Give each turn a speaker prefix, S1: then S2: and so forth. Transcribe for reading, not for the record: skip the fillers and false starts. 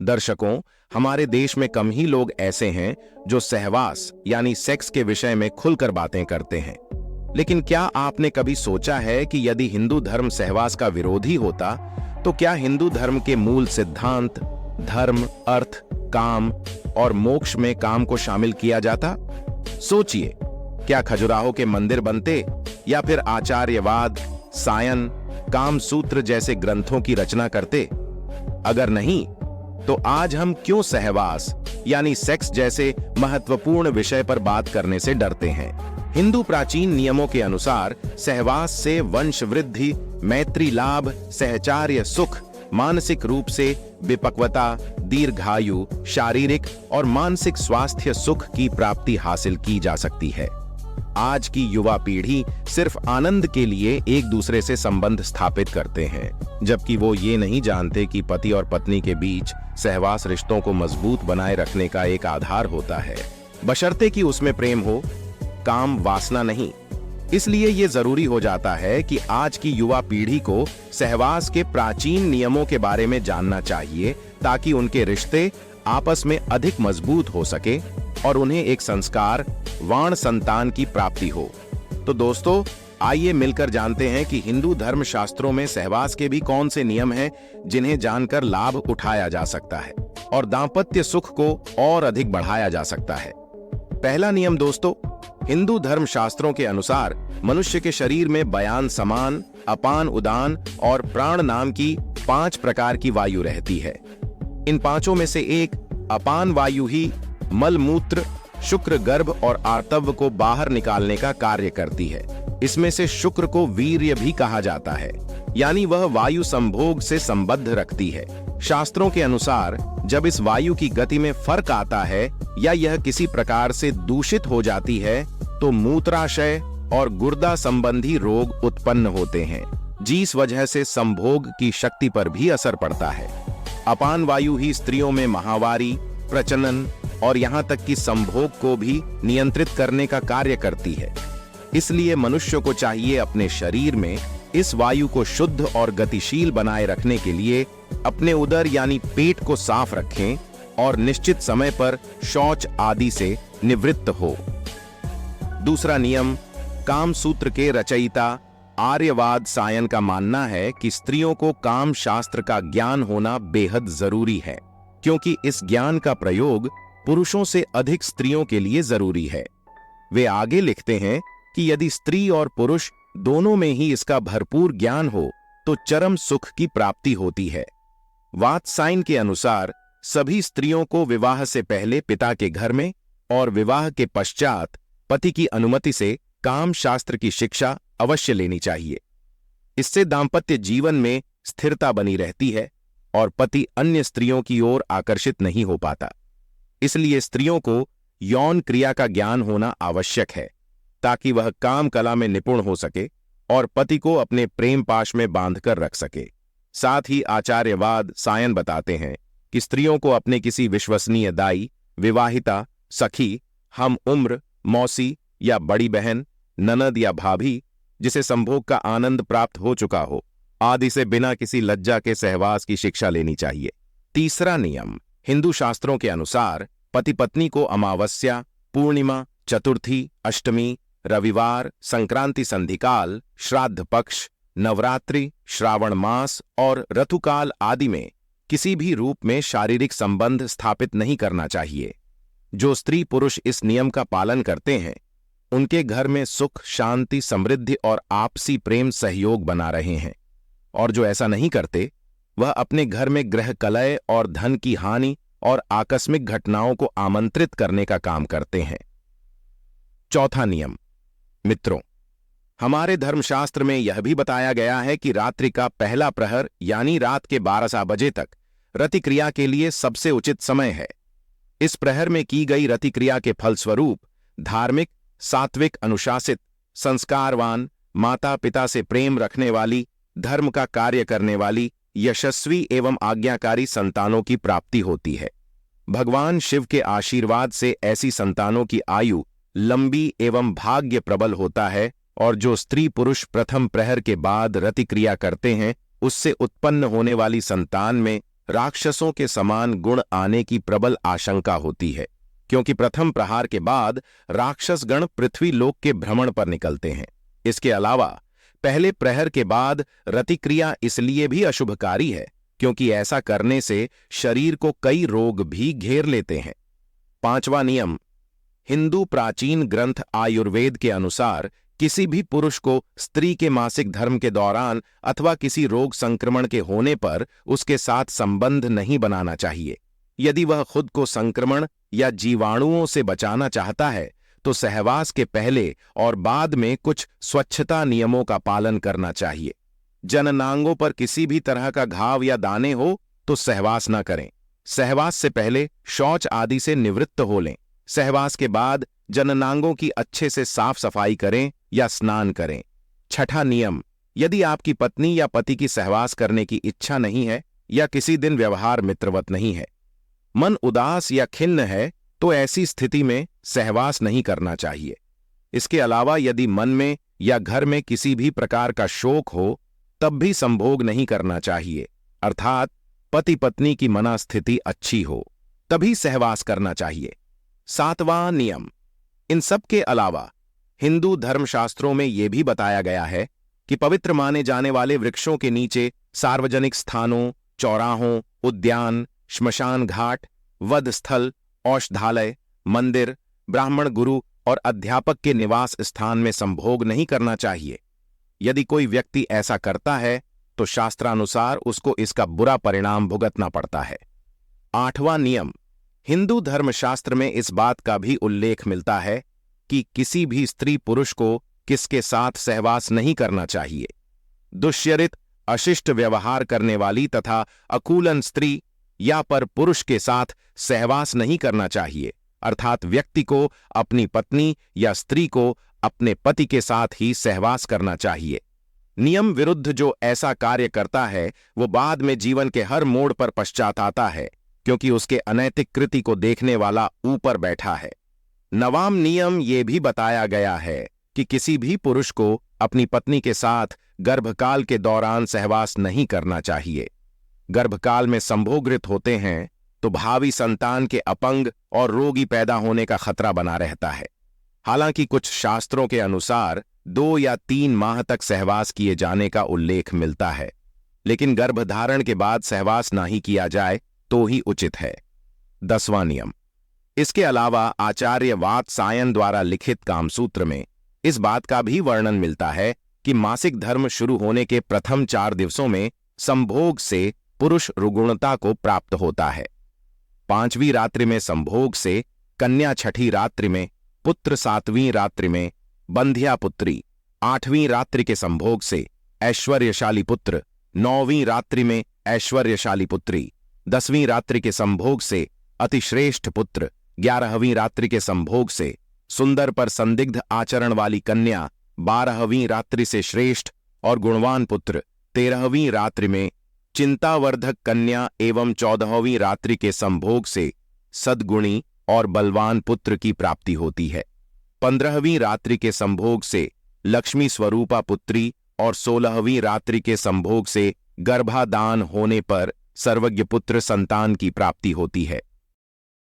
S1: दर्शकों, हमारे देश में कम ही लोग ऐसे हैं जो सहवास यानी सेक्स के विषय में खुलकर बातें करते हैं। लेकिन क्या आपने कभी सोचा है कि यदि हिंदू धर्म सहवास का विरोधी होता तो क्या हिंदू धर्म के मूल सिद्धांत धर्म, अर्थ, काम और मोक्ष में काम को शामिल किया जाता? सोचिए, क्या खजुराहो के मंदिर बनते या फिर आचार्यवाद, सायन, काम सूत्र जैसे ग्रंथों की रचना करते? अगर नहीं, तो आज हम क्यों सहवास यानी सेक्स जैसे महत्वपूर्ण विषय पर बात करने से डरते हैं? हिंदू प्राचीन नियमों के अनुसार सहवास से वंश वृद्धि, मैत्री लाभ, सहचार्य सुख, मानसिक रूप से विपक्वता, दीर्घायु, शारीरिक और मानसिक स्वास्थ्य सुख की प्राप्ति हासिल की जा सकती है। आज की युवा पीढ़ी सिर्फ आनंद के लिए एक दूसरे से संबंध स्थापित करते हैं, जबकि वो ये नहीं जानते कि पति और पत्नी के बीच सहवास रिश्तों को मजबूत बनाए रखने का एक आधार होता है, बशर्ते कि उसमें प्रेम हो, काम वासना नहीं। इसलिए ये जरूरी हो जाता है कि आज की युवा पीढ़ी को सहवास के प्राचीन नियमों के बारे में जानना चाहिए, ताकि उनके रिश्ते आपस में अधिक मजबूत हो सके और उन्हें एक संस्कार वाण संतान की प्राप्ति हो। तो दोस्तों, आइए मिलकर जानते हैं कि हिंदू धर्म शास्त्रों में सहवास के भी कौन से नियम हैं जिन्हें जानकर लाभ उठाया जा सकता है और दांपत्य सुख को और अधिक बढ़ाया जा सकता है। पहला नियम दोस्तों, हिंदू धर्म शास्त्रों के अनुसार मनुष्य के शरीर में बयान समान, अपान, उदान और प्राण नाम की 5 प्रकार की वायु रहती है। इन पांचों में से एक अपान वायु ही मल मूत्र, शुक्र गर्भ और आर्तव को बाहर निकालने का कार्य करती है। इसमें से शुक्र को वीर्य भी कहा जाता है, यानी वह वायु संभोग से संबद्ध रखती है। शास्त्रों के अनुसार जब इस वायु की गति में फर्क आता है या यह किसी प्रकार से दूषित हो जाती है तो मूत्राशय और गुर्दा संबंधी रोग उत्पन्न होते हैं, जिस वजह से संभोग की शक्ति पर भी असर पड़ता है। अपान वायु ही स्त्रियों में माहवारी, प्रजनन और यहाँ तक कि संभोग को भी नियंत्रित करने का कार्य करती है। इसलिए मनुष्य को चाहिए अपने शरीर में इस वायु को शुद्ध और गतिशील बनाए रखने के लिए अपने उदर यानी पेट को साफ रखें और निश्चित समय पर शौच आदि से निवृत्त हो। दूसरा नियम, काम सूत्र के रचयिता आर्यवाद सायन का मानना है कि स्त्रियों को काम शास्त्र का ज्ञान होना बेहद जरूरी है, क्योंकि इस ज्ञान का प्रयोग पुरुषों से अधिक स्त्रियों के लिए जरूरी है। वे आगे लिखते हैं कि यदि स्त्री और पुरुष दोनों में ही इसका भरपूर ज्ञान हो तो चरम सुख की प्राप्ति होती है। वात्सायन के अनुसार सभी स्त्रियों को विवाह से पहले पिता के घर में और विवाह के पश्चात पति की अनुमति से काम शास्त्र की शिक्षा अवश्य लेनी चाहिए। इससे दांपत्य जीवन में स्थिरता बनी रहती है और पति अन्य स्त्रियों की ओर आकर्षित नहीं हो पाता। इसलिए स्त्रियों को यौन क्रिया का ज्ञान होना आवश्यक है, ताकि वह काम कला में निपुण हो सके और पति को अपने प्रेम पाश में बांधकर रख सके। साथ ही आचार्यवाद सायन बताते हैं कि स्त्रियों को अपने किसी विश्वसनीय दाई, विवाहिता, सखी, हम उम्र, मौसी या बड़ी बहन, ननद या भाभी जिसे संभोग का आनंद प्राप्त हो चुका हो आदि से बिना किसी लज्जा के सहवास की शिक्षा लेनी चाहिए। तीसरा नियम, हिंदू शास्त्रों के अनुसार पति पत्नी को अमावस्या, पूर्णिमा, चतुर्थी, अष्टमी, रविवार, संक्रांति संधिकाल, श्राद्ध पक्ष, नवरात्रि, श्रावण मास और ऋतुकाल आदि में किसी भी रूप में शारीरिक संबंध स्थापित नहीं करना चाहिए। जो स्त्री पुरुष इस नियम का पालन करते हैं उनके घर में सुख, शांति, समृद्धि और आपसी प्रेम सहयोग बना रहे हैं, और जो ऐसा नहीं करते वह अपने घर में ग्रह कलह और धन की हानि और आकस्मिक घटनाओं को आमंत्रित करने का काम करते हैं। चौथा नियम, मित्रों, हमारे धर्मशास्त्र में यह भी बताया गया है कि रात्रि का पहला प्रहर यानी रात के 12 बजे तक रतिक्रिया के लिए सबसे उचित समय है। इस प्रहर में की गई रतिक्रिया के फलस्वरूप धार्मिक, सात्विक, अनुशासित, संस्कारवान, माता पिता से प्रेम रखने वाली, धर्म का कार्य करने वाली, यशस्वी एवं आज्ञाकारी संतानों की प्राप्ति होती है। भगवान शिव के आशीर्वाद से ऐसी संतानों की आयु लंबी एवं भाग्य प्रबल होता है, और जो स्त्री पुरुष प्रथम प्रहर के बाद रतिक्रिया करते हैं उससे उत्पन्न होने वाली संतान में राक्षसों के समान गुण आने की प्रबल आशंका होती है, क्योंकि प्रथम प्रहार के बाद राक्षसगण पृथ्वी लोक के भ्रमण पर निकलते हैं। इसके अलावा पहले प्रहर के बाद रतिक्रिया इसलिए भी अशुभकारी है, क्योंकि ऐसा करने से शरीर को कई रोग भी घेर लेते हैं। पांचवा नियम, हिंदू प्राचीन ग्रंथ आयुर्वेद के अनुसार किसी भी पुरुष को स्त्री के मासिक धर्म के दौरान अथवा किसी रोग संक्रमण के होने पर उसके साथ संबंध नहीं बनाना चाहिए। यदि वह खुद को संक्रमण या जीवाणुओं से बचाना चाहता है तो सहवास के पहले और बाद में कुछ स्वच्छता नियमों का पालन करना चाहिए। जननांगों पर किसी भी तरह का घाव या दाने हो तो सहवास न करें। सहवास से पहले शौच आदि से निवृत्त हो लें। सहवास के बाद जननांगों की अच्छे से साफ सफाई करें या स्नान करें। छठा नियम, यदि आपकी पत्नी या पति की सहवास करने की इच्छा नहीं है या किसी दिन व्यवहार मित्रवत नहीं है, मन उदास या खिन्न है, तो ऐसी स्थिति में सहवास नहीं करना चाहिए। इसके अलावा यदि मन में या घर में किसी भी प्रकार का शोक हो तब भी संभोग नहीं करना चाहिए, अर्थात पति पत्नी की मनस्थिति अच्छी हो तभी सहवास करना चाहिए। सातवां नियम, इन सब के अलावा हिंदू धर्मशास्त्रों में यह भी बताया गया है कि पवित्र माने जाने वाले वृक्षों के नीचे, सार्वजनिक स्थानों, चौराहों, उद्यान, श्मशान घाट, वध स्थल, औषधालय, मंदिर, ब्राह्मण गुरु और अध्यापक के निवास स्थान में संभोग नहीं करना चाहिए। यदि कोई व्यक्ति ऐसा करता है तो शास्त्रानुसार उसको इसका बुरा परिणाम भुगतना पड़ता है। आठवां नियम, हिंदू धर्मशास्त्र में इस बात का भी उल्लेख मिलता है कि किसी भी स्त्री पुरुष को किसके साथ सहवास नहीं करना चाहिए। दुष्यरित, अशिष्ट व्यवहार करने वाली तथा अकूलन स्त्री या पर पुरुष के साथ सहवास नहीं करना चाहिए, अर्थात व्यक्ति को अपनी पत्नी या स्त्री को अपने पति के साथ ही सहवास करना चाहिए। नियम विरुद्ध जो ऐसा कार्य करता है वो बाद में जीवन के हर मोड़ पर पश्चाताता है, क्योंकि उसके अनैतिक कृति को देखने वाला ऊपर बैठा है। नवाम नियम ये भी बताया गया है कि किसी भी पुरुष को अपनी पत्नी के साथ गर्भकाल के दौरान सहवास नहीं करना चाहिए। गर्भकाल में संभोगृत होते हैं तो भावी संतान के अपंग और रोगी पैदा होने का खतरा बना रहता है। हालांकि कुछ शास्त्रों के अनुसार 2 या 3 माह तक सहवास किए जाने का उल्लेख मिलता है, लेकिन गर्भधारण के बाद सहवास ना ही किया जाए तो ही उचित है। 10वां नियम, इसके अलावा आचार्य वात्सायन द्वारा लिखित कामसूत्र में इस बात का भी वर्णन मिलता है कि मासिक धर्म शुरू होने के प्रथम 4 दिवसों में संभोग से पुरुष रुगुणता को प्राप्त होता है। 5वीं रात्रि में संभोग से कन्या, 6ठी रात्रि में पुत्र, 7वीं रात्रि में बंध्या पुत्री, 8वीं रात्रि के संभोग से ऐश्वर्यशाली पुत्र, 9वीं रात्रि में ऐश्वर्यशाली पुत्री, 10वीं रात्रि के संभोग से अतिश्रेष्ठ पुत्र, 11वीं रात्रि के संभोग से सुंदर पर संदिग्ध आचरण वाली कन्या, 12वीं रात्रि से श्रेष्ठ और गुणवान पुत्र, 13वीं रात्रि में चिंतावर्धक कन्या एवं 14वीं रात्रि के संभोग से सद्गुणी और बलवान पुत्र की प्राप्ति होती है। 15वीं रात्रि के संभोग से लक्ष्मी स्वरूपा पुत्री और 16वीं रात्रि के संभोग से गर्भादान होने पर सर्वज्ञ पुत्र संतान की प्राप्ति होती है।